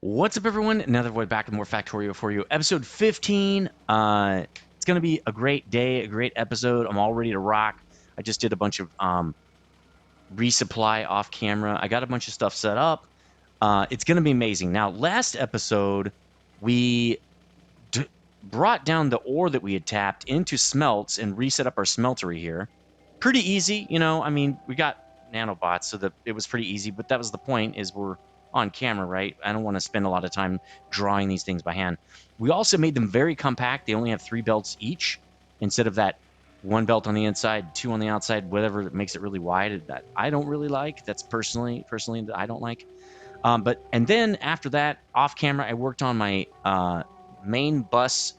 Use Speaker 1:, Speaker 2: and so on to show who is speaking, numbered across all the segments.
Speaker 1: What's up, everyone? Another way back with more Factorio for you. Episode 15. It's going to be a great day, a great episode. I'm all ready to rock. I just did a bunch of resupply off camera. I got a bunch of stuff set up. It's going to be amazing. Now, last episode, we brought down the ore that we had tapped into smelts and reset up our smeltery here. Pretty easy, you know. I mean, we got nanobots, so that it was pretty easy, but that was the point, is we're on camera, right? I don't want to spend a lot of time drawing these things by hand. We also made them very compact. They only have 3 belts each instead of that 1 belt on the inside, 2 on the outside, whatever makes it really wide. That I don't really like. That's personally I don't like. And then after that, off camera, I worked on my main bus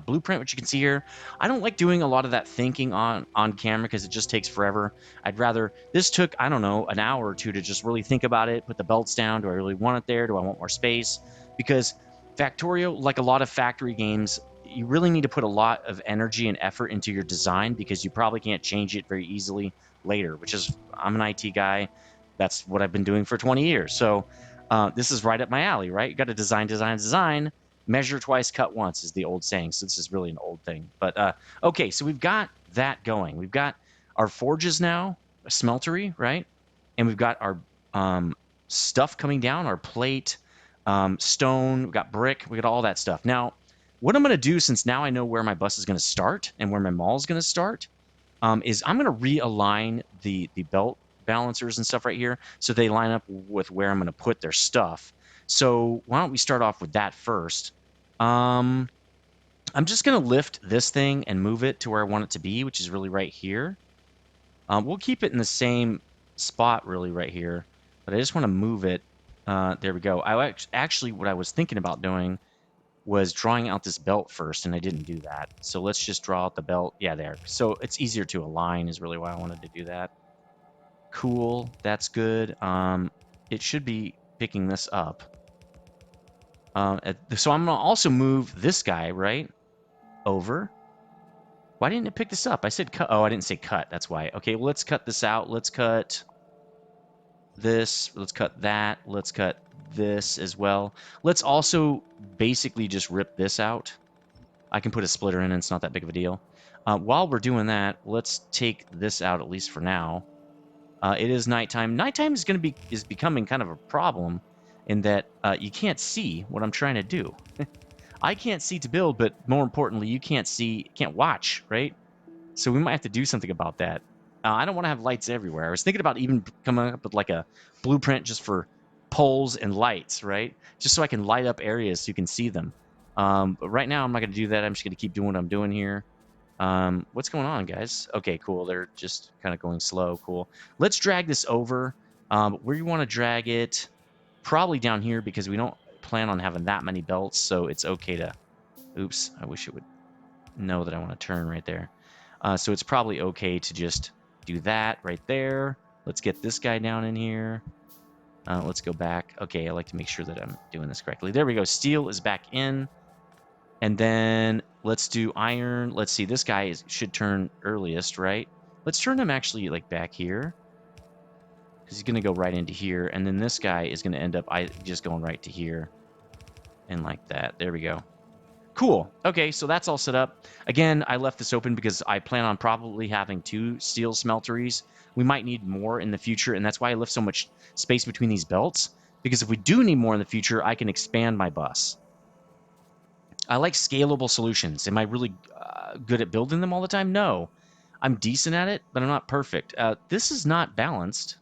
Speaker 1: blueprint, which you can see here. I don't like doing a lot of that thinking on camera because it just takes forever. I'd rather, this took, I don't know, an hour or two to just really think about it, put the belts down. Do I really want it there? Do I want more space? Because Factorio, like a lot of factory games, you really need to put a lot of energy and effort into your design because you probably can't change it very easily later, which is, I'm an IT guy. That's what I've been doing for 20 years. So this is right up my alley, right? You got to design. Measure twice, cut once is the old saying. So this is really an old thing. But okay, so we've got that going. We've got our forges now, a smeltery, right? And we've got our stuff coming down, our plate, stone, we've got brick, we got all that stuff. Now, what I'm going to do, since now I know where my bus is going to start and where my mall is going to start, is I'm going to realign the belt balancers and stuff right here so they line up with where I'm going to put their stuff. So why don't we start off with that first? I'm just going to lift this thing and move it to where I want it to be, which is really right here. We'll keep it in the same spot really right here, but I just want to move it. There we go. Actually, what I was thinking about doing was drawing out this belt first, and I didn't do that. So let's just draw out the belt. Yeah, there. So it's easier to align is really why I wanted to do that. Cool. That's good. It should be picking this up. So I'm going to also move this guy, right, over. Why didn't it pick this up? I said cut. Oh, I didn't say cut. That's why. Okay, well, let's cut this out. Let's cut this. Let's cut that. Let's cut this as well. Let's also basically just rip this out. I can put a splitter in, and it's not that big of a deal. While we're doing that, let's take this out, at least for now. It is nighttime. Nighttime is becoming kind of a problem in that you can't see what I'm trying to do. I can't see to build, but more importantly, you can't watch, right? So we might have to do something about that. I don't want to have lights everywhere. I was thinking about even coming up with like a blueprint just for poles and lights, right? Just so I can light up areas so you can see them. But right now, I'm not going to do that. I'm just going to keep doing what I'm doing here. What's going on, guys? Okay, cool. They're just kind of going slow. Cool. Let's drag this over. Where you want to drag it, probably down here because we don't plan on having that many belts, so it's okay to... Oops, I wish it would know that I want to turn right there. So it's probably okay to just do that right there. Let's get this guy down in here. Let's go back. Okay, I like to make sure that I'm doing this correctly. There we go. Steel is back in. And then let's do iron. Let's see. This guy should turn earliest, right? Let's turn him actually like back here, because he's going to go right into here. And then this guy is going to end up just going right to here. And like that. There we go. Cool. Okay, so that's all set up. Again, I left this open because I plan on probably having 2 steel smelteries. We might need more in the future, and that's why I left so much space between these belts. Because if we do need more in the future, I can expand my bus. I like scalable solutions. Am I really good at building them all the time? No. I'm decent at it, but I'm not perfect. This is not balanced.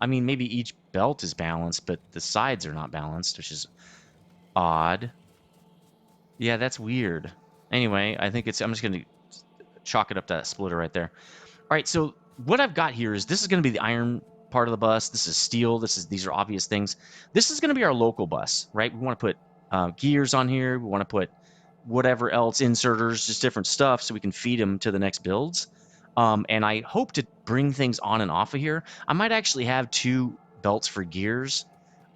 Speaker 1: I mean, maybe each belt is balanced, but the sides are not balanced, which is odd. Yeah, that's weird. Anyway, I think I'm just going to chalk it up to that splitter right there. All right, so what I've got here is this is going to be the iron part of the bus. This is steel. These are obvious things. This is going to be our local bus, right? We want to put gears on here. We want to put whatever else, inserters, just different stuff so we can feed them to the next builds. And I hope to bring things on and off of here. I might actually have 2 belts for gears.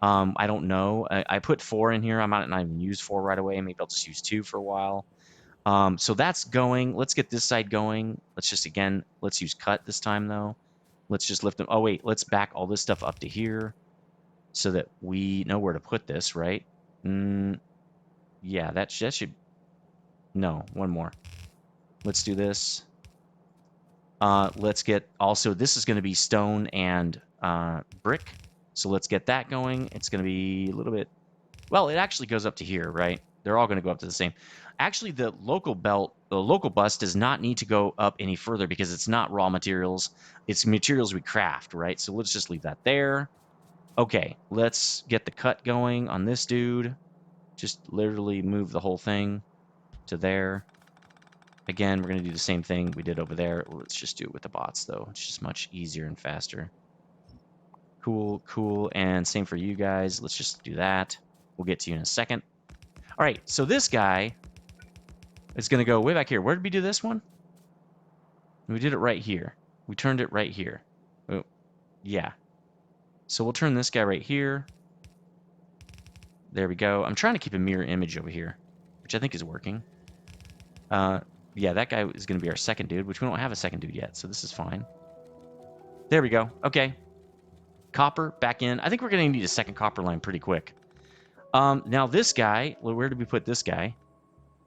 Speaker 1: I don't know. I put 4 in here. I might not even use 4 right away. Maybe I'll just use 2 for a while. So that's going. Let's get this side going. Let's use cut this time, though. Let's just lift them. Oh, wait. Let's back all this stuff up to here. so that we know where to put this, right? Yeah, that should... No, one more. Let's do this. Let's get... Also, this is going to be stone and brick. So let's get that going. It's going to be a little bit... Well, it actually goes up to here, right? They're all going to go up to the same. Actually, the local bus does not need to go up any further because it's not raw materials. It's materials we craft, right? So let's just leave that there. Okay, let's get the cut going on this dude. Just literally move the whole thing to there. Again, we're going to do the same thing we did over there. Let's just do it with the bots, though. It's just much easier and faster. Cool, cool. And same for you guys. Let's just do that. We'll get to you in a second. All right, so this guy is going to go way back here. Where did we do this one? We did it right here. We turned it right here. Oh, yeah. So we'll turn this guy right here. There we go. I'm trying to keep a mirror image over here, which I think is working. Yeah, that guy is going to be our second dude, which we don't have a second dude yet, so this is fine. There we go. Okay. Copper, back in. I think we're going to need a second copper line pretty quick. Now this guy, well, where did we put this guy?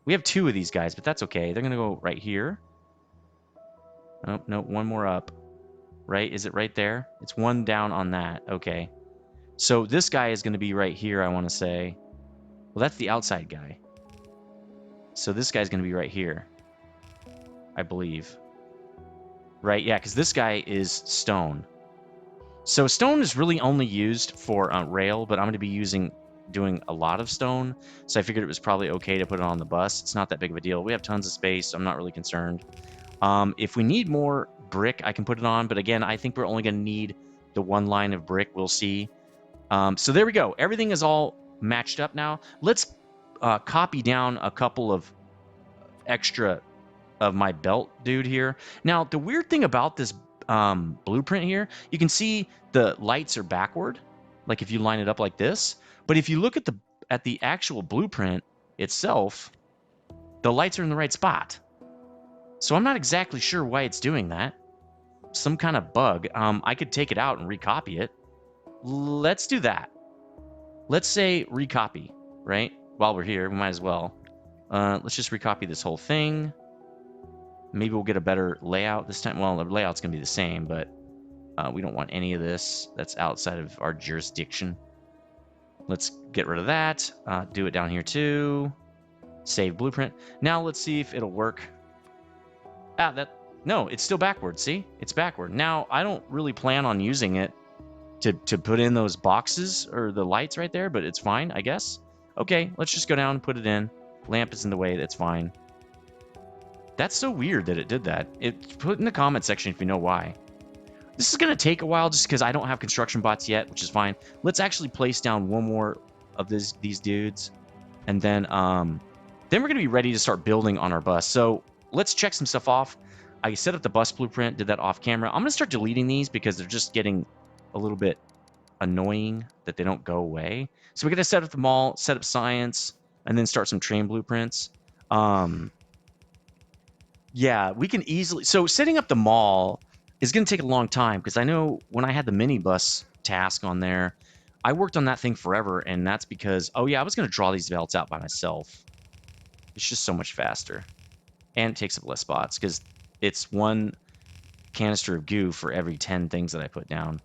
Speaker 1: We have two of these guys, but that's okay. They're going to go right here. Oh, no, one more up. Right? Is it right there? It's one down on that. Okay. So this guy is going to be right here, I want to say. Well, that's the outside guy. So this guy's going to be right here, I believe. Right? Yeah, because this guy is stone. So stone is really only used for rail, but I'm going to be doing a lot of stone. So I figured it was probably okay to put it on the bus. It's not that big of a deal. We have tons of space, so I'm not really concerned. If we need more brick, I can put it on. But again, I think we're only going to need the one line of brick. We'll see. So there we go. Everything is all matched up now. Let's copy down a couple of extra of my belt dude here. Now, the weird thing about this blueprint here, you can see the lights are backward, like if you line it up like this. But if you look at the actual blueprint itself, the lights are in the right spot. So I'm not exactly sure why it's doing that. Some kind of bug. I could take it out and recopy it. Let's do that. Let's say recopy, right? While we're here, we might as well. Let's just recopy this whole thing. Maybe we'll get a better layout this time. Well, the layout's going to be the same, but we don't want any of this. That's outside of our jurisdiction. Let's get rid of that. Do it down here too. Save blueprint. Now let's see if it'll work. No, it's still backward. See? It's backward. Now, I don't really plan on using it to put in those boxes or the lights right there, but it's fine, I guess. Okay, let's just go down and put it in. Lamp is in the way. That's fine. That's so weird that it did that. Put in the comment section if you know why. This is going to take a while just because I don't have construction bots yet, which is fine. Let's actually place down one more of these dudes. And then we're going to be ready to start building on our bus. So let's check some stuff off. I set up the bus blueprint, did that off camera. I'm going to start deleting these because they're just getting a little bit annoying that they don't go away. So we're going to set up the mall, set up science, and then start some train blueprints. Yeah, we can easily... So setting up the mall is going to take a long time because I know when I had the minibus task on there, I worked on that thing forever, and that's because... Oh, yeah, I was going to draw these belts out by myself. It's just so much faster. And it takes up less spots because it's one canister of goo for every 10 things that I put down.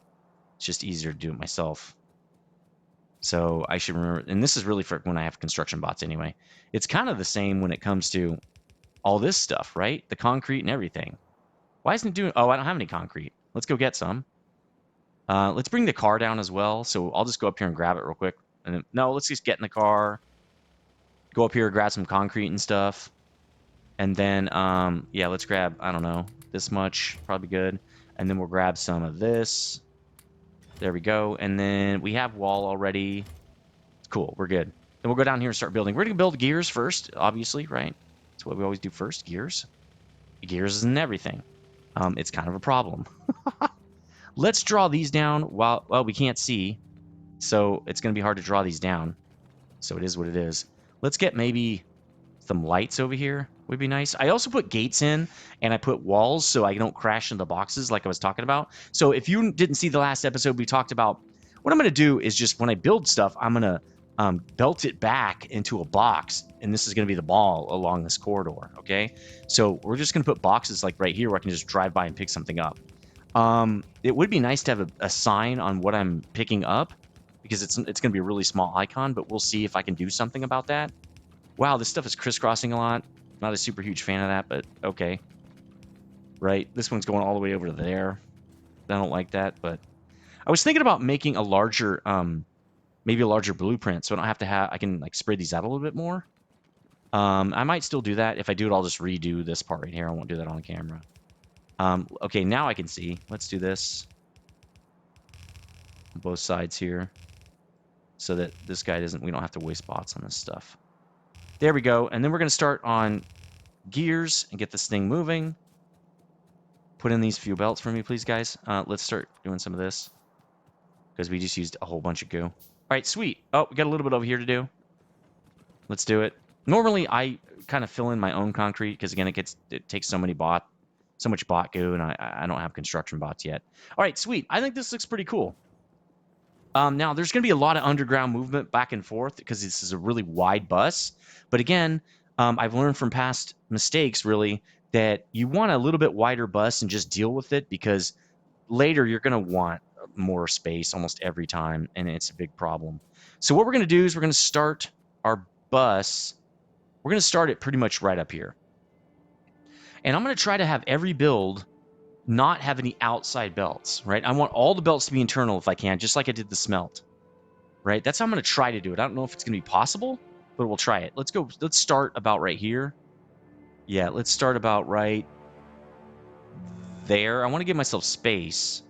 Speaker 1: It's just easier to do it myself. So I should remember... And this is really for when I have construction bots anyway. It's kind of the same when it comes to all this stuff, right? The concrete and everything. Why isn't it doing... Oh, I don't have any concrete. Let's go get some. Let's bring the car down as well. So I'll just go up here and grab it real quick. And then, no, let's just get in the car. Go up here, grab some concrete and stuff. And then, yeah, let's grab, I don't know, this much. Probably good. And then we'll grab some of this. There we go. And then we have wall already. Cool, we're good. Then we'll go down here and start building. We're going to build gears first, obviously, right? That's what we always do first, gears. Gears isn't everything. It's kind of a problem. Let's draw these down. Well, we can't see, so it's going to be hard to draw these down. So it is what it is. Let's get maybe some lights over here. Would be nice. I also put gates in, and I put walls so I don't crash into the boxes like I was talking about. So if you didn't see the last episode, we talked about What I'm going to do is just when I build stuff, I'm going to belt it back into a box, and this is going to be the ball along this corridor, okay? So we're just going to put boxes like right here where I can just drive by and pick something up. It would be nice to have a sign on what I'm picking up, because it's going to be a really small icon, but we'll see if I can do something about that. Wow, this stuff is crisscrossing a lot. Not a super huge fan of that, but okay. Right, this one's going all the way over to there. I don't like that, but I was thinking about making a larger, maybe a larger blueprint, so I don't have to have, I can like spread these out a little bit more. I might still do that. If I do it, I'll just redo this part right here. I won't do that on camera. Okay, now I can see. Let's do this on both sides here, so that this guy doesn't, we don't have to waste spots on this stuff. There we go. And then we're going to start on gears and get this thing moving. Put in these few belts for me, please, guys. Let's start doing some of this, because we just used a whole bunch of goo. All right, sweet. Oh, we got a little bit over here to do. Let's do it. Normally, I kind of fill in my own concrete, because again, it takes so much bot goo, and I don't have construction bots yet. All right, sweet. I think this looks pretty cool. Now, there's going to be a lot of underground movement back and forth, because this is a really wide bus. But again, I've learned from past mistakes, really, that you want a little bit wider bus and just deal with it, because later you're going to want more space almost every time, and it's a big problem. So what we're going to do is we're going to start our bus. We're going to start it pretty much right up here. And I'm going to try to have every build not have any outside belts, right? I want all the belts to be internal if I can, just like I did the smelt, right? That's how I'm going to try to do it. I don't know if it's going to be possible, but we'll try it. Let's go. Let's start about right here. Yeah, let's start about right there. I want to give myself space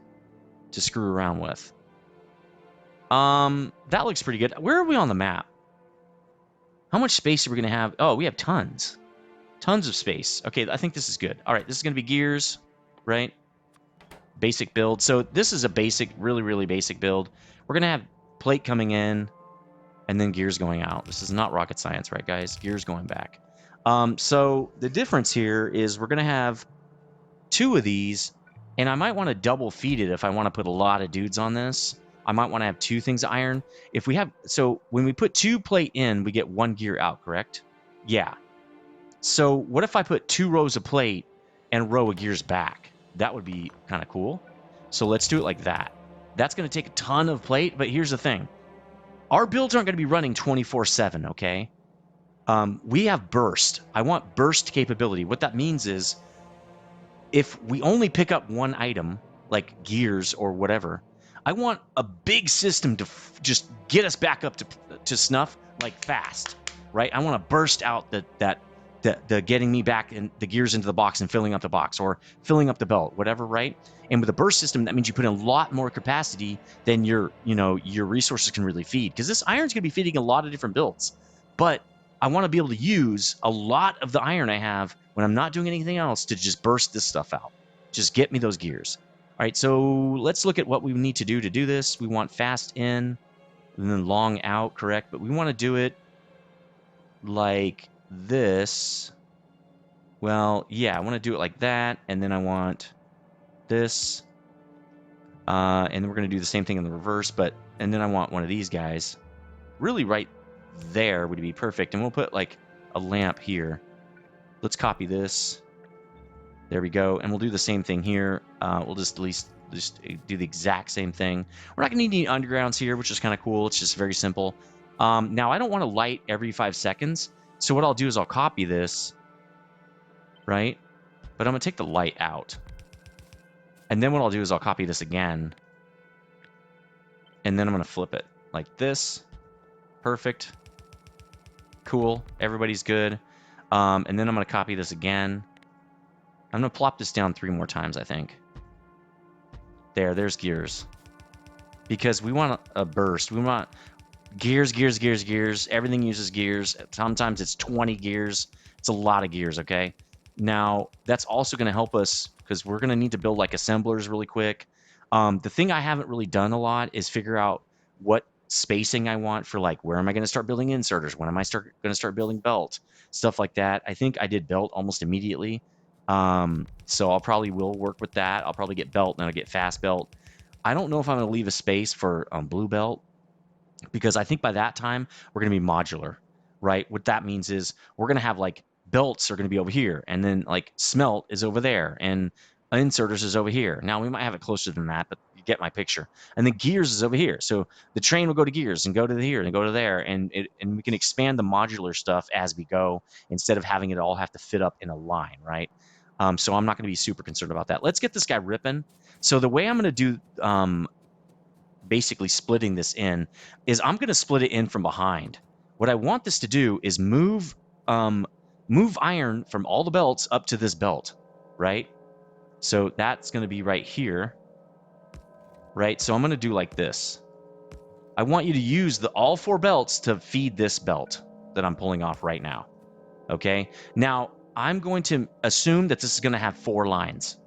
Speaker 1: to screw around with. That looks pretty good. Where are we on the map? How much space are we going to have? Oh, we have tons. Tons of space. Okay, I think this is good. All right, this is going to be gears, right? Basic build. So this is a basic, really, really basic build. We're going to have plate coming in and then gears going out. This is not rocket science, right, guys? Gears going back. So the difference here is we're going to have 2 of these, and I might want to double feed it if I want to put a lot of dudes on this. I might want to have 2 things of iron. If we have, so when we put 2 plate in, we get 1 gear out, correct? Yeah. So what if I put 2 rows of plate and a row of gears back? That would be kind of cool. So let's do it like that. That's going to take a ton of plate, but here's the thing. Our builds aren't going to be running 24/7, okay? We have burst. I want burst capability. What that means is if we only pick up 1 item, like gears or whatever, I want a big system to just get us back up to snuff, like fast, right? I want to burst out the getting me back in the gears into the box and filling up the box, or filling up the belt, whatever, right? And with a burst system, that means you put in a lot more capacity than your resources can really feed, because this iron's going to be feeding a lot of different builds. But I want to be able to use a lot of the iron I have when I'm not doing anything else to just burst this stuff out. Just get me those gears. All right, so let's look at what we need to do this. We want fast in and then long out, correct? But we want to do it like this. Well, yeah, I want to do it like that, and then I want this, and then we're going to do the same thing in the reverse, and then I want one of these guys really right there would be perfect, and we'll put like a lamp here. Let's copy this. There we go, and we'll do the same thing here. We'll just at least do the exact same thing. We're not going to need any undergrounds here, which is kind of cool. It's just very simple. Now, I don't want to light every 5 seconds, so what I'll do is I'll copy this, right? But I'm going to take the light out. And then what I'll do is I'll copy this again. And then I'm going to flip it like this. Perfect. Cool. Everybody's good. And then I'm going to copy this again. I'm going to plop this down 3 more times, I think. There's gears. Because we want a burst. We want gears, gears, gears, gears. Everything uses gears. Sometimes it's 20 gears. It's a lot of gears, okay? Now, that's also going to help us because we're going to need to build like assemblers really quick. The thing I haven't really done a lot is figure out what spacing I want for like where am I going to start building inserters? When am I going to start building belt? Stuff like that. I think I did belt almost immediately. So I'll probably will work with that. I'll probably get belt and I'll get fast belt. I don't know if I'm going to leave a space for blue belt, because I think by that time we're going to be modular, right? What that means is we're going to have like belts are going to be over here, and then like smelt is over there, and inserters is over here. Now we might have it closer than that, but you get my picture. And then gears is over here, so the train will go to gears and go to here and go to there, and we can expand the modular stuff as we go instead of having it all have to fit up in a line, right? So I'm not going to be super concerned about that. Let's get this guy ripping. So the way I'm going to do basically splitting this in is I'm going to split it in from behind. What I want this to do is move iron from all the belts up to this belt, right? So that's going to be right here, right? So I'm going to do like this. I want you to use all 4 belts to feed this belt that I'm pulling off right now, okay? Now, I'm going to assume that this is going to have 4 lines.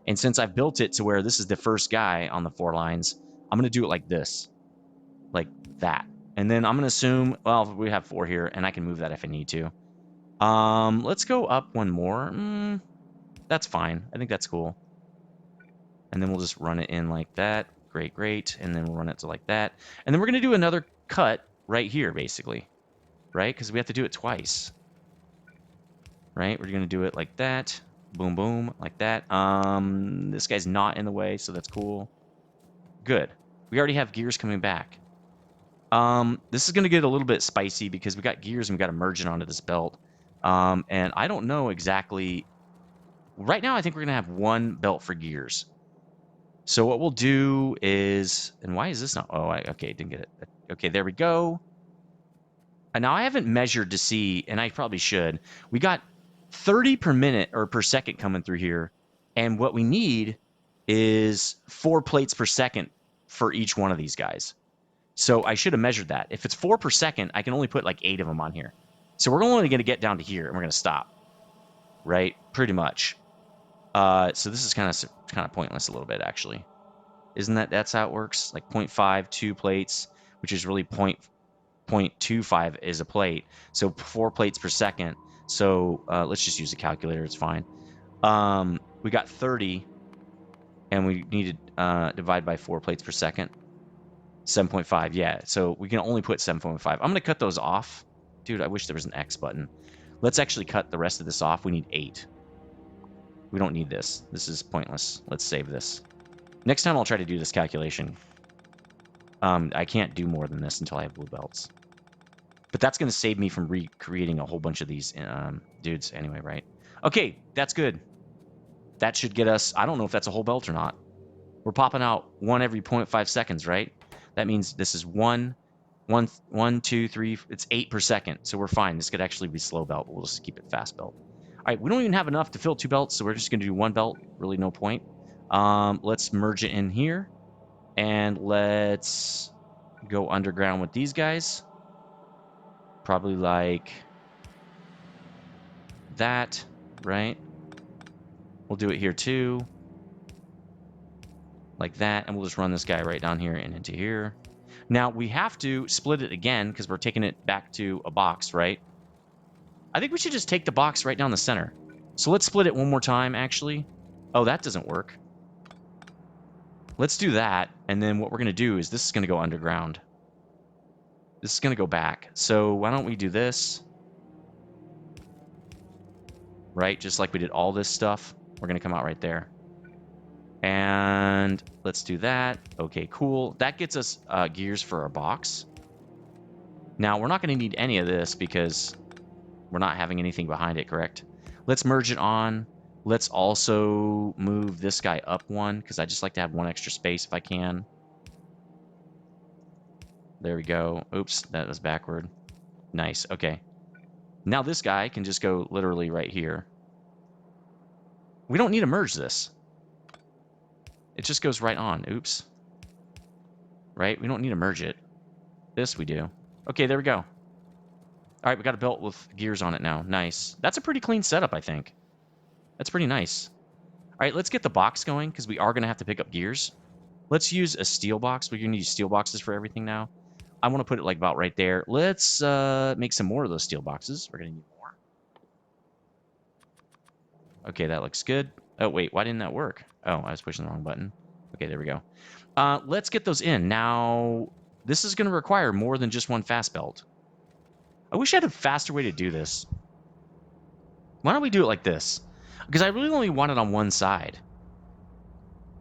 Speaker 1: And since I've built it to where this is the first guy on the 4 lines, I'm going to do it like this. Like that. And then I'm going to assume, well, we have 4 here, and I can move that if I need to. Let's go up 1 more. That's fine. I think that's cool. And then we'll just run it in like that. Great, great. And then we'll run it to like that. And then we're going to do another cut right here, basically. Right? Because we have to do it twice. Right? We're going to do it like that. Boom, boom, like that. This guy's not in the way, so that's cool. Good. We already have gears coming back. This is going to get a little bit spicy because we got gears and we got to merge it onto this belt. And I don't know exactly. Right now, I think we're going to have 1 belt for gears. So what we'll do is, and why is this not? Oh, okay, didn't get it. Okay, there we go. And now I haven't measured to see, and I probably should. We got 30 per minute or per second coming through here, and what we need is 4 plates per second for each one of these guys. So I should have measured that. If it's 4 per second, I can only put like 8 of them on here. So we're only going to get down to here, and we're going to stop. Right? Pretty much. So this is kind of pointless a little bit, actually. Isn't that's how it works? Like 0.5, 2 plates, which is really 0.25 is a plate. So 4 plates per second. So let's just use a calculator. It's fine. We got 30, and we need to divide by 4 plates per second. 7.5, yeah. So we can only put 7.5. I'm going to cut those off. Dude, I wish there was an X button. Let's actually cut the rest of this off. We need 8. We don't need this. This is pointless. Let's save this. Next time I'll try to do this calculation. I can't do more than this until I have blue belts. But that's going to save me from recreating a whole bunch of these dudes anyway, right? Okay, that's good. That should get us... I don't know if that's a whole belt or not. We're popping out 1 every 0.5 seconds, right? That means this is 1, 2, 3. It's 8 per second, so we're fine. This could actually be slow belt, but we'll just keep it fast belt. All right, we don't even have enough to fill 2 belts, so we're just going to do 1 belt. Really no point. Let's merge it in here, and let's go underground with these guys. Probably like that, right? We'll do it here too. Like that, and we'll just run this guy right down here and into here. Now, we have to split it again because we're taking it back to a box, right? I think we should just take the box right down the center. So let's split it 1 more time, actually. Oh, that doesn't work. Let's do that, and then what we're going to do is this is going to go underground. This is going to go back. So why don't we do this? Right? Just like we did all this stuff. We're going to come out right there. And let's do that. Okay, cool. That gets us gears for our box. Now, we're not going to need any of this because we're not having anything behind it, correct? Let's merge it on. Let's also move this guy up 1 because I just like to have 1 extra space if I can. There we go. Oops, that was backward. Nice, okay. Now this guy can just go literally right here. We don't need to merge this. It just goes right on. Oops. Right? We don't need to merge it. This we do. Okay, there we go. All right, we got a belt with gears on it now. Nice. That's a pretty clean setup, I think. That's pretty nice. All right, let's get the box going because we are going to have to pick up gears. Let's use a steel box. We're going to use steel boxes for everything now. I want to put it like about right there. Let's make some more of those steel boxes. We're going to need more. Okay, that looks good. Oh, wait, why didn't that work? Oh, I was pushing the wrong button. Okay, there we go. Let's get those in. Now, this is going to require more than just one fast belt. I wish I had a faster way to do this. Why don't we do it like this? Because I really only want it on one side.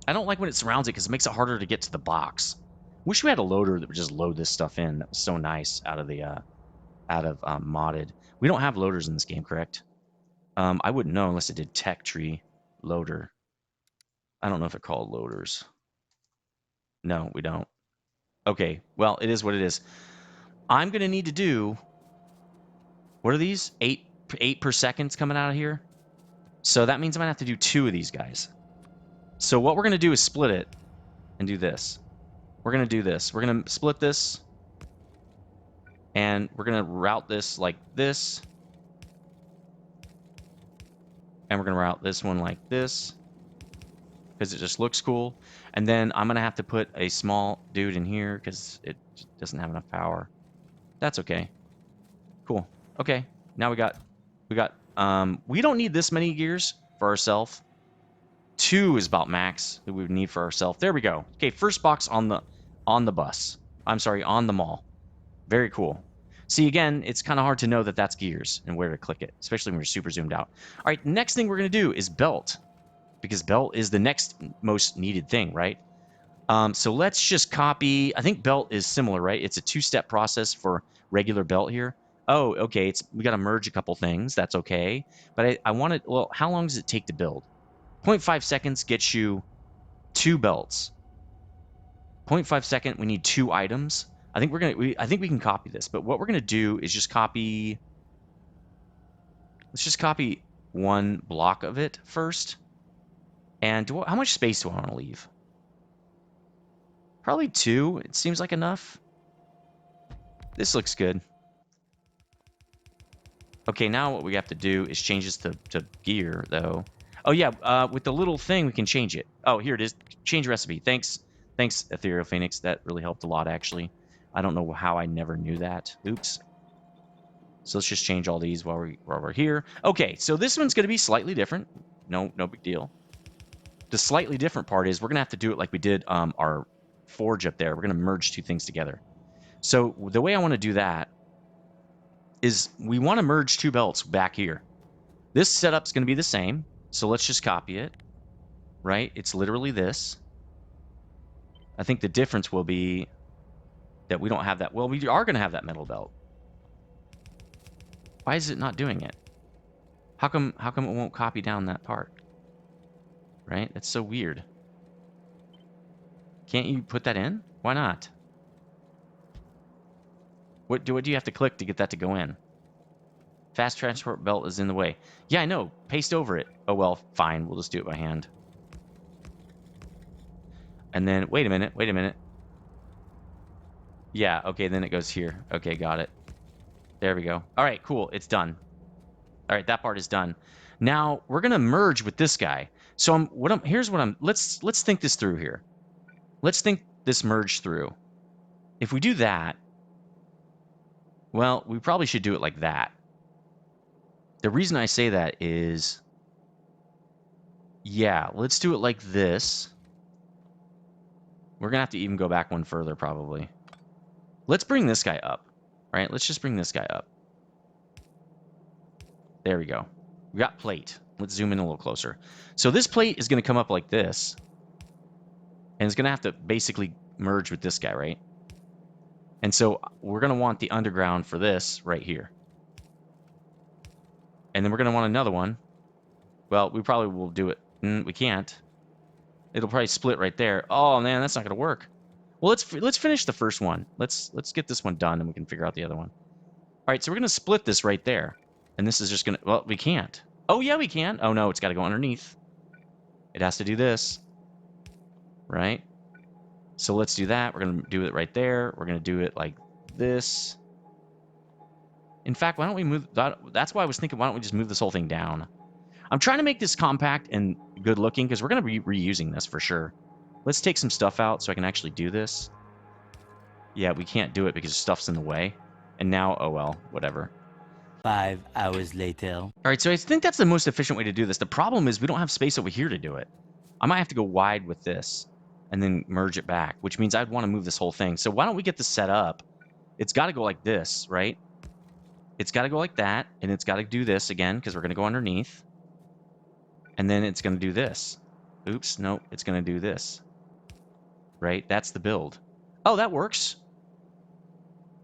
Speaker 1: I don't like when it surrounds it because it makes it harder to get to the box. Wish we had a loader that would just load this stuff in. That was so nice out of the modded. We don't have loaders in this game, correct? I wouldn't know unless it did tech tree loader. I don't know if they're called loaders. No, we don't. Okay, well, it is what it is. I'm going to need to do... What are these? 8 per second coming out of here? So that means I'm going to have to do 2 of these guys. So what we're going to do is split it and do this. We're going to do this. We're going to split this. And we're going to route this like this. And we're going to route this one like this. Because it just looks cool. And then I'm going to have to put a small dude in here because it doesn't have enough power. That's okay. Cool. Okay. Now we don't need this many gears for ourselves. 2 is about max that we would need for ourselves. There we go. Okay, first box on the bus. I'm sorry, on the mall. Very cool. See, again, it's kind of hard to know that that's gears and where to click it, especially when you're super zoomed out. All right, next thing we're going to do is belt, because belt is the next most needed thing, right? So let's just copy. I think belt is similar, right? It's a 2-step process for regular belt here. Oh, okay. We got to merge a couple things. That's okay. But I want it. Well, how long does it take to build? 0.5 seconds gets you 2 belts. 0.5 second, we need 2 items. I think I think we can copy this, but what we're gonna do is just copy. Let's just copy 1 block of it first. And how much space do I want to leave? Probably 2. It seems like enough. This looks good. Okay, now what we have to do is change this to gear, though. Oh, yeah, with the little thing, we can change it. Oh, here it is. Change recipe. Thanks, Ethereal Phoenix. That really helped a lot, actually. I don't know how I never knew that. Oops. So let's just change all these while we're here. Okay, so this one's going to be slightly different. No big deal. The slightly different part is we're going to have to do it like we did our forge up there. We're going to merge 2 things together. So the way I want to do that is we want to merge 2 belts back here. This setup's going to be the same. So let's just copy it, right? It's literally this. I think the difference will be that we don't have that. Well, we are going to have that metal belt. Why is it not doing it? How come it won't copy down that part? Right? That's so weird. Can't you put that in? Why not? What do you have to click to get that to go in? Fast transport belt is in the way. Yeah, I know. Paste over it. Oh, well, fine. We'll just do it by hand. And then, wait a minute. Yeah, okay, then it goes here. Okay, got it. There we go. All right, cool. It's done. All right, that part is done. Now, we're going to merge with this guy. So let's think this through here. Let's think this merge through. If we do that, well, we probably should do it like that. The reason I say that is, yeah, let's do it like this. We're going to have to even go back one further, probably. Let's bring this guy up, right? Let's just bring this guy up. There we go. We got plate. Let's zoom in a little closer. So this plate is going to come up like this. And it's going to have to basically merge with this guy, right? And so we're going to want the underground for this right here. And then we're going to want another one. Well, we probably will do it. We can't. It'll probably split right there. Oh, man, that's not going to work. Well, let's finish the first one. Let's get this one done, and we can figure out the other one. All right, so we're going to split this right there. And this is just going to... Well, we can't. Oh, yeah, we can. Oh, no, it's got to go underneath. It has to do this. Right? So let's do that. We're going to do it right there. We're going to do it like this. In fact, why don't we move... That's why I was thinking, why don't we just move this whole thing down? I'm trying to make this compact and good looking because we're going to be reusing this for sure. Let's take some stuff out so I can actually do this. Yeah, we can't do it because stuff's in the way. And now, oh well, whatever.
Speaker 2: 5 hours later.
Speaker 1: All right, so I think that's the most efficient way to do this. The problem is we don't have space over here to do it. I might have to go wide with this. and then merge it back, which means I'd want to move this whole thing. So why don't we get this set up? It's got to go like this, right? It's got to go like that, and it's got to do this again because we're going to go underneath. And then it's going to do this. Oops, nope, it's going to do this. Right? That's the build. Oh, that works.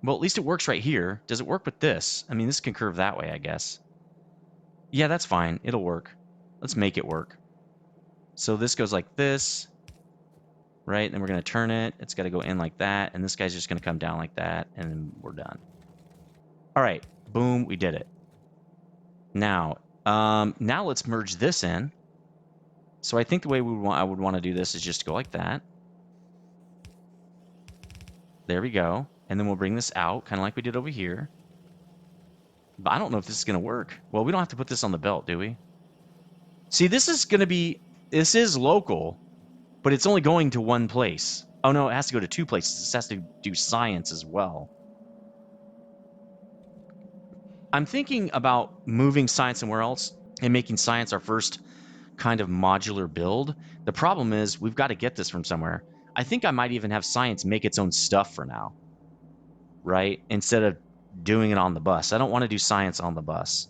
Speaker 1: Well, at least it works right here. Does it work with this? I mean, this can curve that way, I guess. Yeah, that's fine. It'll work. Let's make it work. So this goes like this, right? Then we're going to turn it. It's got to go in like that. And this guy's just going to come down like that. And then we're done. All right. Boom. We did it. Now let's merge this in. So I think the way I would want to do this is just go like that. There we go. And then we'll bring this out, kind of like we did over here. But I don't know if this is going to work. Well, we don't have to put this on the belt, do we? See, this is local, but it's only going to one place. Oh, no, it has to go to two places. This has to do science as well. I'm thinking about moving science somewhere else and making science our first kind of modular build. The problem is we've got to get this from somewhere. I think I might even have science make its own stuff for now, right? Instead of doing it on the bus. I don't want to do science on the bus.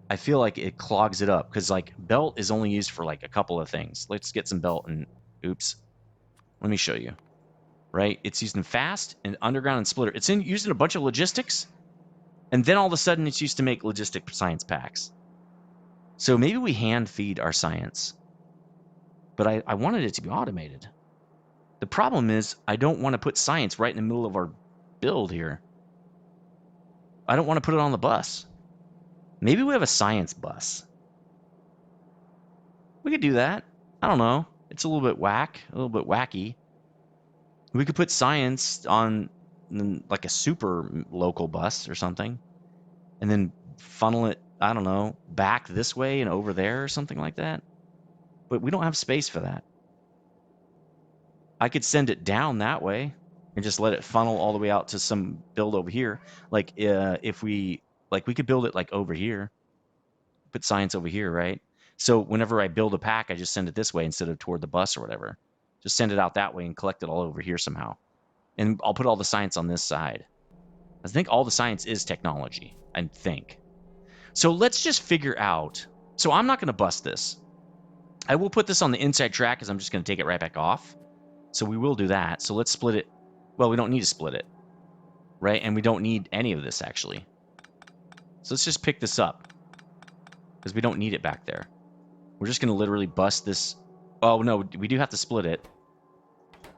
Speaker 1: I feel like it clogs it up because like belt is only used for like a couple of things. Let's get some belt and oops. Let me show you. Right? It's used in fast and underground and splitter. It's used in a bunch of logistics. And then all of a sudden it's used to make logistic science packs. So maybe we hand feed our science. But I wanted it to be automated. The problem is I don't want to put science right in the middle of our build here. I don't want to put it on the bus. Maybe we have a science bus. We could do that. I don't know. It's a little bit wacky. We could put science on like a super local bus or something. And then funnel it, I don't know, back this way and over there or something like that. But we don't have space for that. I could send it down that way and just let it funnel all the way out to some build over here. Like if we could build it like over here. Put science over here, right? So whenever I build a pack, I just send it this way instead of toward the bus or whatever. Just send it out that way and collect it all over here somehow. And I'll put all the science on this side. I think all the science is technology, I think. So let's just figure out. So I'm not going to bust this. I will put this on the inside track because I'm just going to take it right back off. So we will do that. So let's split it. Well, we don't need to split it, right? And we don't need any of this, actually. So let's just pick this up because we don't need it back there. We're just going to literally bust this. Oh, no, we do have to split it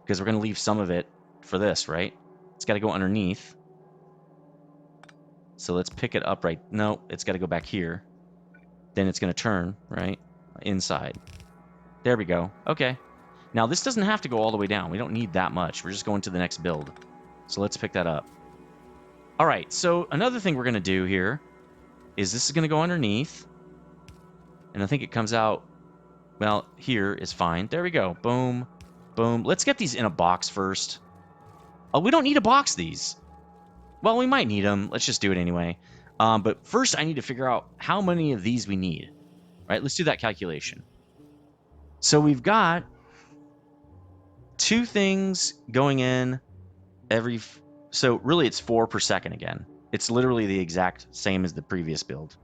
Speaker 1: because we're going to leave some of it for this, right? It's got to go underneath. So let's pick it up right. No, it's got to go back here. Then it's going to turn, right? Inside. There we go. Okay. Now, this doesn't have to go all the way down. We don't need that much. We're just going to the next build. So let's pick that up. All right. So another thing we're going to do here is this is going to go underneath. And I think it comes out, well, here is fine. There we go. Boom. Boom. Let's get these in a box first. Oh, we don't need to box these. Well, we might need them. Let's just do it anyway. But first, I need to figure out how many of these we need. Right? Let's do that calculation. So we've got 2 things going in every... So really, it's 4 per second again. It's literally the exact same as the previous build.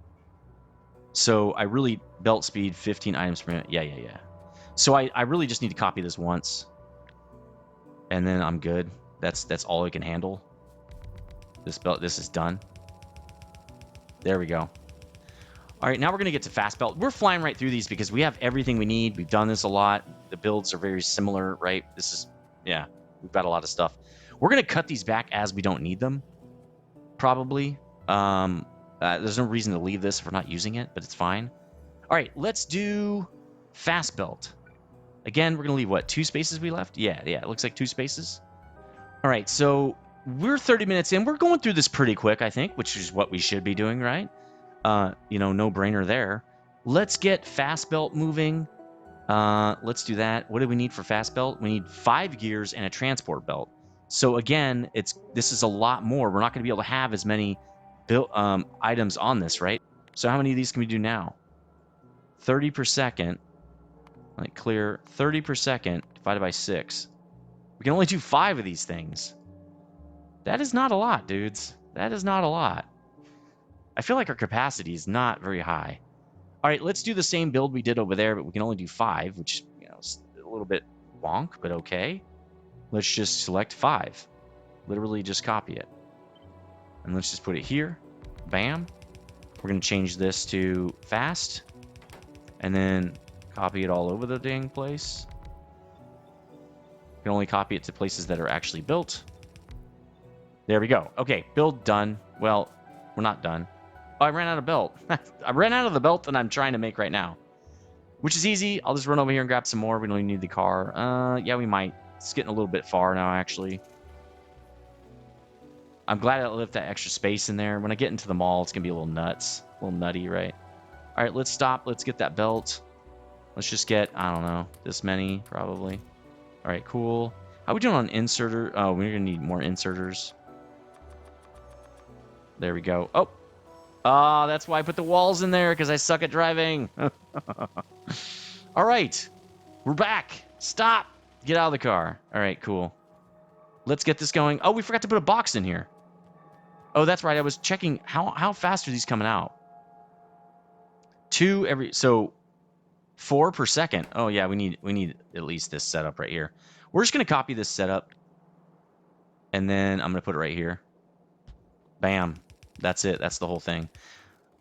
Speaker 1: So I really... Belt speed, 15 items per minute. Yeah. So I really just need to copy this once. And then I'm good. That's all I can handle. This is done. There we go. All right, now we're going to get to fast belt. We're flying right through these because we have everything we need. We've done this a lot. The builds are very similar, right? Yeah, we've got a lot of stuff. We're going to cut these back as we don't need them, probably. There's no reason to leave this if we're not using it, but it's fine. All right, let's do fast belt. Again, we're going to leave, what, 2 spaces we left? Yeah, it looks like 2 spaces. All right, so we're 30 minutes in. We're going through this pretty quick, I think, which is what we should be doing, right? No brainer there. Let's get fast belt moving. Let's do that. What do we need for fast belt? We need 5 gears and a transport belt. So again, this is a lot more. We're not going to be able to have as many items on this, right? So how many of these can we do now? 30 per second. Like clear 30 per second divided by 6. We can only do 5 of these things. That is not a lot, dudes. That is not a lot. I feel like our capacity is not very high. All right, let's do the same build we did over there, but we can only do 5, which, you know, is a little bit wonk, but okay. Let's just select 5. Literally just copy it. And let's just put it here. Bam. We're going to change this to fast. And then copy it all over the dang place. You can only copy it to places that are actually built. There we go. Okay, build done. Well, we're not done. Oh, I ran out of belt. I ran out of the belt that I'm trying to make right now. Which is easy. I'll just run over here and grab some more. We don't even need the car. Yeah, we might. It's getting a little bit far now, actually. I'm glad I left that extra space in there. When I get into the mall, it's going to be a little nuts. A little nutty, right? All right, let's stop. Let's get that belt. Let's just get, I don't know, this many, probably. All right, cool. How are we doing on inserter? Oh, we're going to need more inserters. There we go. Oh. Ah, that's why I put the walls in there, because I suck at driving. All right. We're back. Stop. Get out of the car. All right, cool. Let's get this going. Oh, we forgot to put a box in here. Oh, that's right. I was checking how fast are these coming out? 2 every, so 4 per second. Oh yeah, we need at least this setup right here. We're just gonna copy this setup, and then I'm gonna put it right here. Bam. That's it. That's the whole thing.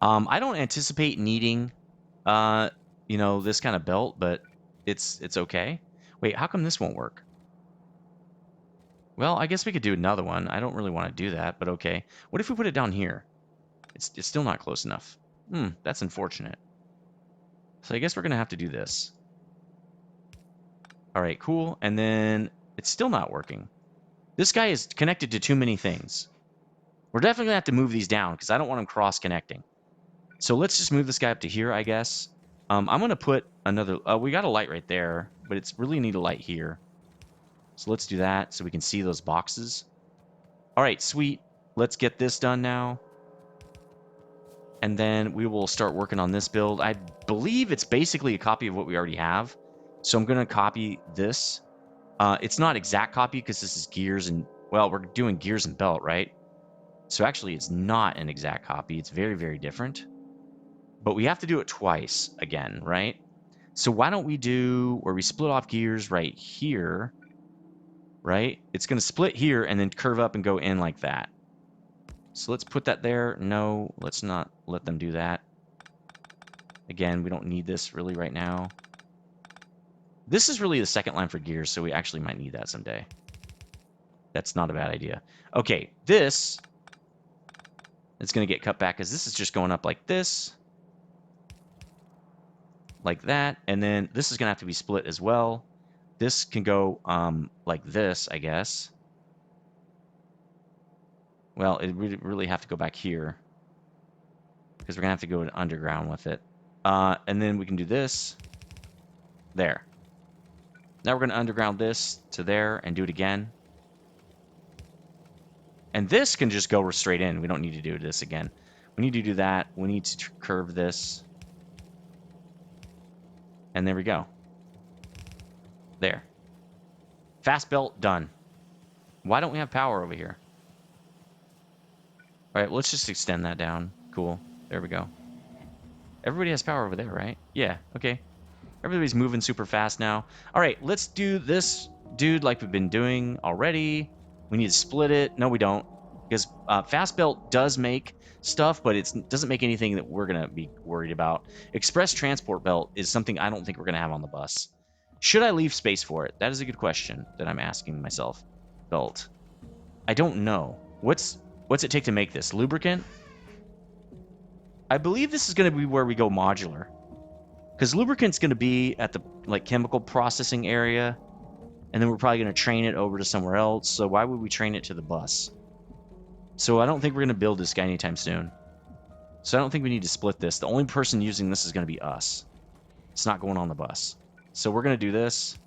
Speaker 1: I don't anticipate needing, you know, this kind of belt, but it's okay. Wait, how come this won't work? Well, I guess we could do another one. I don't really want to do that, but okay. What if we put it down here? It's still not close enough. That's unfortunate. So I guess we're going to have to do this. All right, cool. And then it's still not working. This guy is connected to too many things. We're definitely going to have to move these down because I don't want them cross-connecting. So let's just move this guy up to here, I guess. I'm going to put another... we got a light right there, but it's really need a light here. So let's do that so we can see those boxes. All right, sweet. Let's get this done now. And then we will start working on this build. I believe it's basically a copy of what we already have. So I'm going to copy this. It's not exact copy because this is gears and... Well, we're doing gears and belt, right? So actually, it's not an exact copy. It's very, very different. But we have to do it twice again, right? So why don't we do where we split off gears right here, right? It's going to split here and then curve up and go in like that. So let's put that there. No, let's not let them do that. Again, we don't need this really right now. This is really the second line for gears, so we actually might need that someday. That's not a bad idea. Okay, this is going to get cut back because this is just going up like this. Like that. And then this is going to have to be split as well. This can go like this, I guess. Well, it really have to go back here because we're going to have to go underground with it. And then we can do this. There. Now we're going to underground this to there and do it again. And this can just go straight in. We don't need to do this again. We need to do that. We need to curve this. And there we go. There. Fast belt done. Why don't we have power over here? All right, let's just extend that down. Cool. There we go. Everybody has power over there, right? Yeah, okay. Everybody's moving super fast now. All right, let's do this, dude, like we've been doing already. We need to split it. No, we don't. Because fast belt does make stuff, but it doesn't make anything that we're going to be worried about. Express transport belt is something I don't think we're going to have on the bus. Should I leave space for it? That is a good question that I'm asking myself. Belt. I don't know. What's it take to make this? Lubricant? I believe this is going to be where we go modular. Because lubricant's going to be at the chemical processing area. And then we're probably going to train it over to somewhere else. So why would we train it to the bus? So I don't think we're going to build this guy anytime soon. So I don't think we need to split this. The only person using this is going to be us. It's not going on the bus. So we're going to do this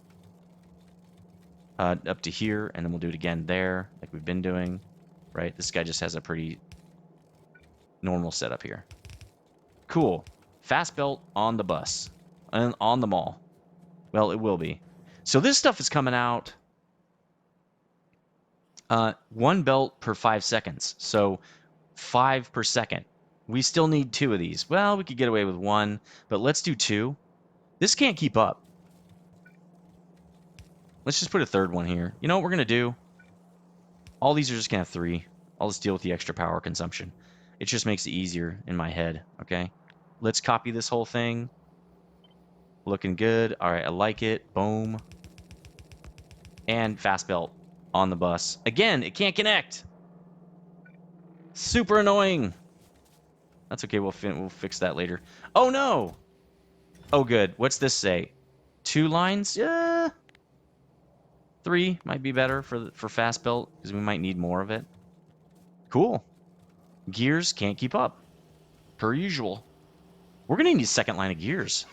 Speaker 1: up to here, and then we'll do it again there, like we've been doing. Right? This guy just has a pretty normal setup here. Cool. Fast belt on the bus. And on the mall. Well, it will be. So this stuff is coming out 1 belt per 5 seconds. So 5 per second. We still need 2 of these. Well, we could get away with 1, but let's do 2. This can't keep up. Let's just put a 3rd one here. You know what we're going to do? All these are just going to have 3. I'll just deal with the extra power consumption. It just makes it easier in my head, okay? Let's copy this whole thing. Looking good. All right, I like it. Boom. And fast belt on the bus. Again, it can't connect. Super annoying. That's okay. We'll fix that later. Oh, no. Oh, good. What's this say? 2 lines? Yeah. 3 might be better for fast belt because we might need more of it. Cool. Gears can't keep up. Per usual. We're going to need a second line of gears.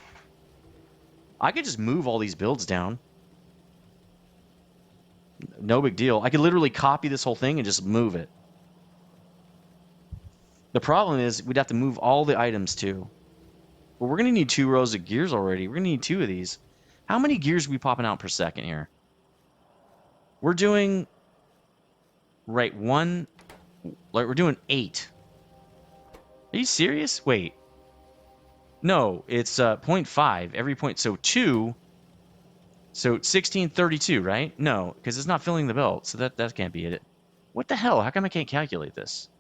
Speaker 1: I could just move all these builds down. No big deal. I could literally copy this whole thing and just move it. The problem is we'd have to move all the items too. But we're going to need 2 rows of gears already. We're going to need 2 of these. How many gears are we popping out per second here? We're doing... Right, 1... Like, we're doing 8. Are you serious? Wait. No, it's 0.5 every point. So 2... So 1632, right? No, because it's not filling the belt, so that can't be it. What the hell? How come I can't calculate this?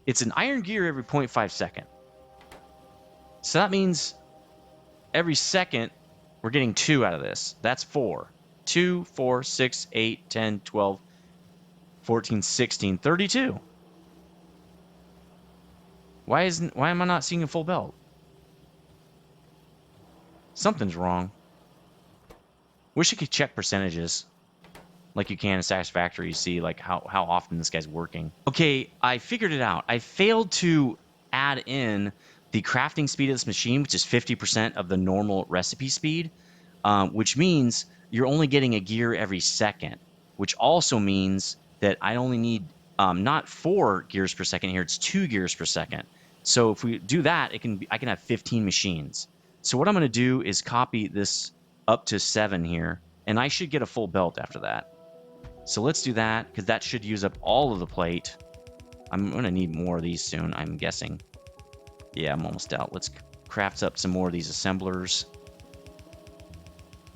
Speaker 1: It's an iron gear every 0.5 second. So that means every second we're getting 2 out of this. That's 4. 2, 4, 6, 8, 10, 12, 14, 16, 32. Why am I not seeing a full belt? Something's wrong. Wish you could check percentages like you can in Satisfactory. You see like how often this guy's working. Okay, I figured it out. I failed to add in the crafting speed of this machine, which is 50% of the normal recipe speed, which means you're only getting a gear every second, which also means that I only need not 4 gears per second here, it's 2 gears per second. So if we do that, I can have 15 machines. So what I'm going to do is copy this up to 7 here, and I should get a full belt after that. So let's do that, because that should use up all of the plate. I'm going to need more of these soon, I'm guessing. Yeah, I'm almost out. Let's craft up some more of these assemblers.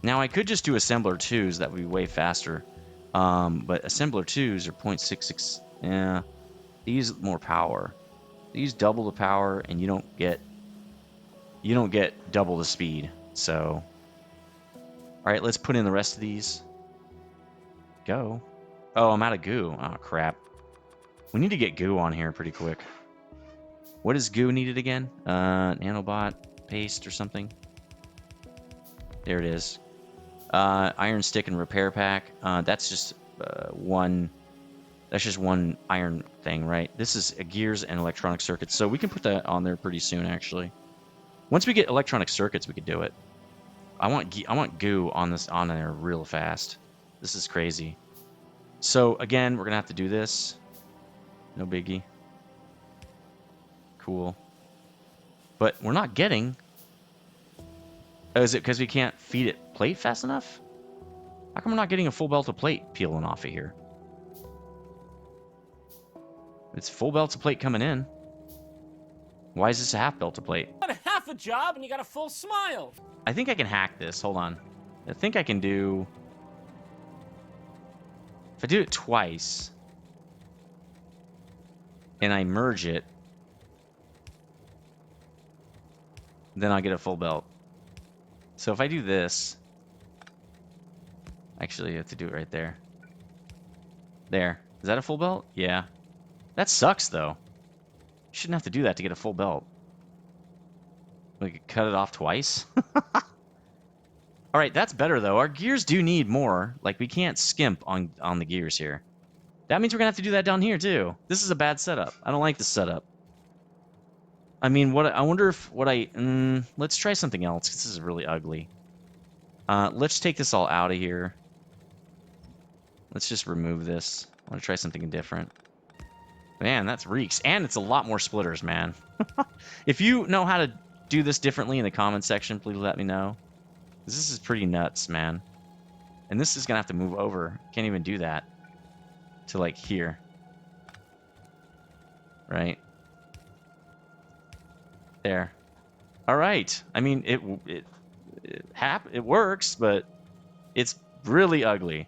Speaker 1: Now, I could just do assembler 2s. That would be way faster. But assembler 2s are 0.66. Yeah, these more power. These double the power, and you don't get double the speed. So, all right, let's put in the rest of these. Go. Oh, I'm out of goo. Oh, crap. We need to get goo on here pretty quick. What is goo needed again? Nanobot paste or something. There it is. Iron stick and repair pack. That's just one. That's just one iron thing, right? This is gears and electronic circuits, so we can put that on there pretty soon, actually. Once we get electronic circuits, we could do it. I want goo on there real fast. This is crazy. So again, we're gonna have to do this. No biggie. Cool. But we're not getting... Oh, is it because we can't feed it plate fast enough? How come we're not getting a full belt of plate peeling off of here? It's full belts of plate coming in. Why is this a half belt of plate?
Speaker 3: Got a half a job and you got a full smile.
Speaker 1: I think I can hack this. Hold on. I think I can do... If I do it twice... and I merge it... then I'll get a full belt. So if I do this... Actually, you have to do it right there. There. Is that a full belt? Yeah. That sucks, though. You shouldn't have to do that to get a full belt. We could cut it off twice. Alright, that's better, though. Our gears do need more. Like, we can't skimp on the gears here. That means we're going to have to do that down here, too. This is a bad setup. I don't like this setup. I mean, I wonder if let's try something else, because this is really ugly. Let's take this all out of here. Let's just remove this. I want to try something different. Man, that's reeks. And it's a lot more splitters, man. If you know how to do this differently in the comments section, please let me know. This is pretty nuts, man. And this is going to have to move over. Can't even do that to, like, here. Right? There. All right. I mean, it works, but it's really ugly.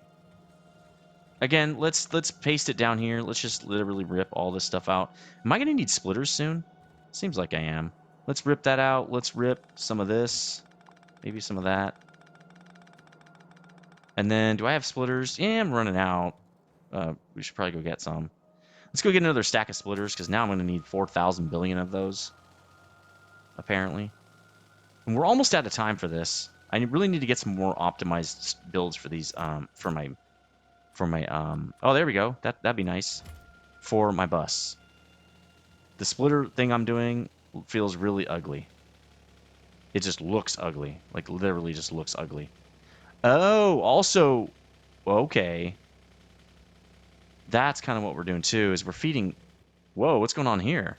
Speaker 1: Again, let's paste it down here. Let's just literally rip all this stuff out. Am I going to need splitters soon? Seems like I am. Let's rip that out. Let's rip some of this. Maybe some of that. And then, do I have splitters? Yeah, I'm running out. We should probably go get some. Let's go get another stack of splitters, because now I'm going to need 4,000 billion of those. Apparently. And we're almost out of time for this. I really need to get some more optimized builds for these, for my, oh, there we go. That'd be nice. For my bus. The splitter thing I'm doing feels really ugly. It just looks ugly. Like, literally just looks ugly. Oh, also, okay. That's kind of what we're doing, too, is we're feeding... Whoa, what's going on here?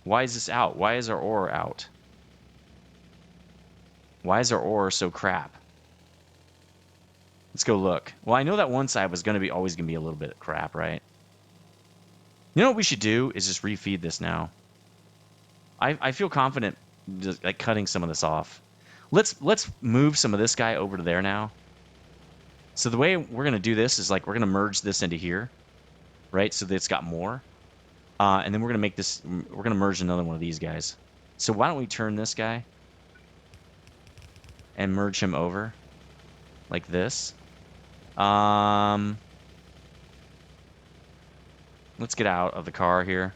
Speaker 1: Why is this out? Why is our ore out? Why is our ore so crap? Let's go look. Well, I know that one side was going to be always going to be a little bit of crap, right? You know what we should do is just refeed this now. I feel confident just like cutting some of this off. Let's move some of this guy over to there now. So the way we're going to do this is like we're going to merge this into here, right? So that it's got more. And then we're going to make this, we're going to merge another one of these guys. So why don't we turn this guy and merge him over like this. Let's get out of the car here.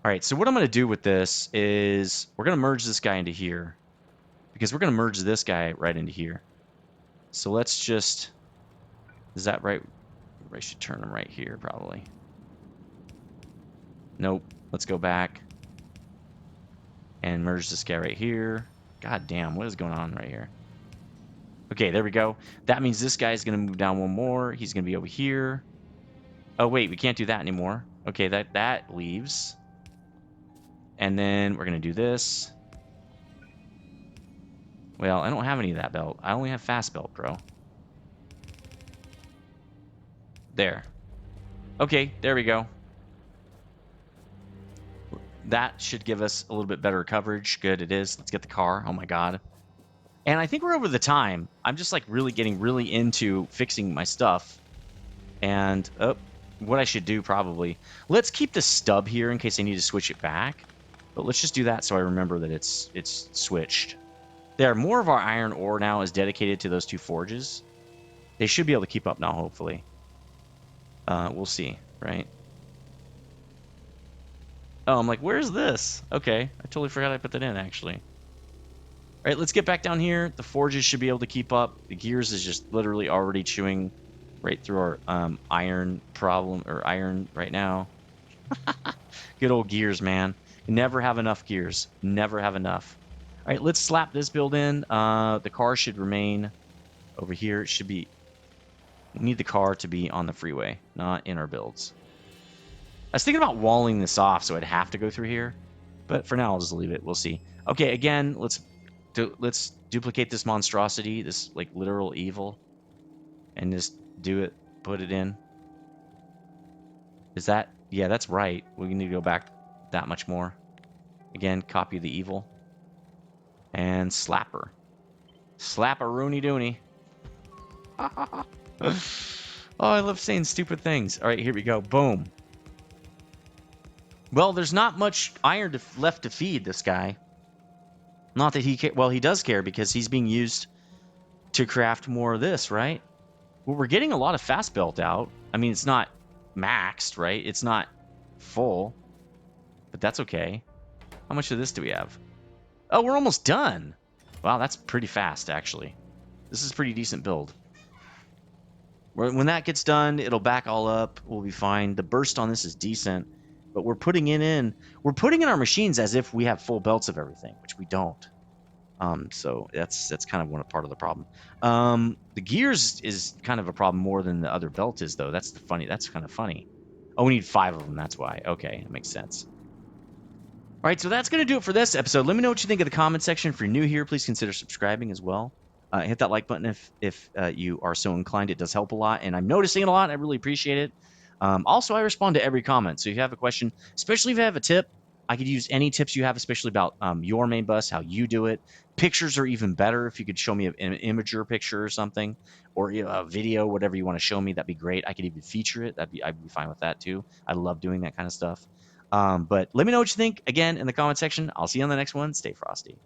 Speaker 1: All right, so what I'm going to do with this is we're going to merge this guy into here because we're going to merge this guy right into here. So let's just, is that right? I should turn him right here probably. Nope. Let's go back and merge this guy right here. God damn, what is going on right here? Okay, there we go. That means this guy is going to move down one more. He's going to be over here. Oh, wait, we can't do that anymore. Okay, that leaves. And then we're going to do this. Well, I don't have any of that belt. I only have fast belt, bro. There. Okay, there we go. That should give us a little bit better coverage. Good, it is. Let's get the car. Oh, my God. And I think we're over the time. I'm just, like, getting really into fixing my stuff. And, what I should do, probably. Let's keep the stub here in case I need to switch it back. But let's just do that so I remember that it's switched. There, more of our iron ore now is dedicated to those two forges. They should be able to keep up now, hopefully. We'll see, right? Oh, I'm like, where's this? Okay, I totally forgot I put that in, actually. All right, let's get back down here. The forges should be able to keep up. The gears is just literally already chewing right through our iron problem, or iron right now. Good old gears, man. Never have enough gears. Never have enough. All right, let's slap this build in. The car should remain over here. It should be... We need the car to be on the freeway, not in our builds. I was thinking about walling this off so I'd have to go through here. But for now, I'll just leave it. We'll see. Okay, again, let's duplicate this monstrosity, this, like, literal evil. And just do it. Put it in. Is that... Yeah, that's right. We need to go back that much more. Again, copy the evil. And slapper. Slap-a-rooney dooney. Oh, I love saying stupid things. All right, here we go. Boom. Well, there's not much iron left to feed this guy. Not that he well, he does care because he's being used to craft more of this, right? Well, we're getting a lot of fast belt out. I mean, it's not maxed, right? It's not full. But that's okay. How much of this do we have? Oh, we're almost done. Wow, that's pretty fast, actually. This is a pretty decent build. When that gets done, it'll back all up. We'll be fine. The burst on this is decent. But we're putting it in. We're putting in our machines as if we have full belts of everything, which we don't. So that's kind of part of the problem. The gears is kind of a problem more than the other belt is, though. That's kind of funny. Oh, we need 5 of them. That's why. Okay, that makes sense. All All right, so that's going to do it for this episode. Let me know what you think in the comment section. If you're new here, please consider subscribing as well. Hit that like button if you are so inclined. It does help a lot, and I'm noticing it a lot, and I really appreciate it. Also, I respond to every comment, so if you have a question, especially if you have a tip, I could use any tips you have, especially about your main bus, how you do it. Pictures are even better. If you could show me an imager picture or something, or a video, whatever you want to show me, that'd be great. I could even feature it. I'd be fine with that too. I love doing that kind of stuff. But let me know what you think again in the comment section. I'll see you on the next one. Stay frosty.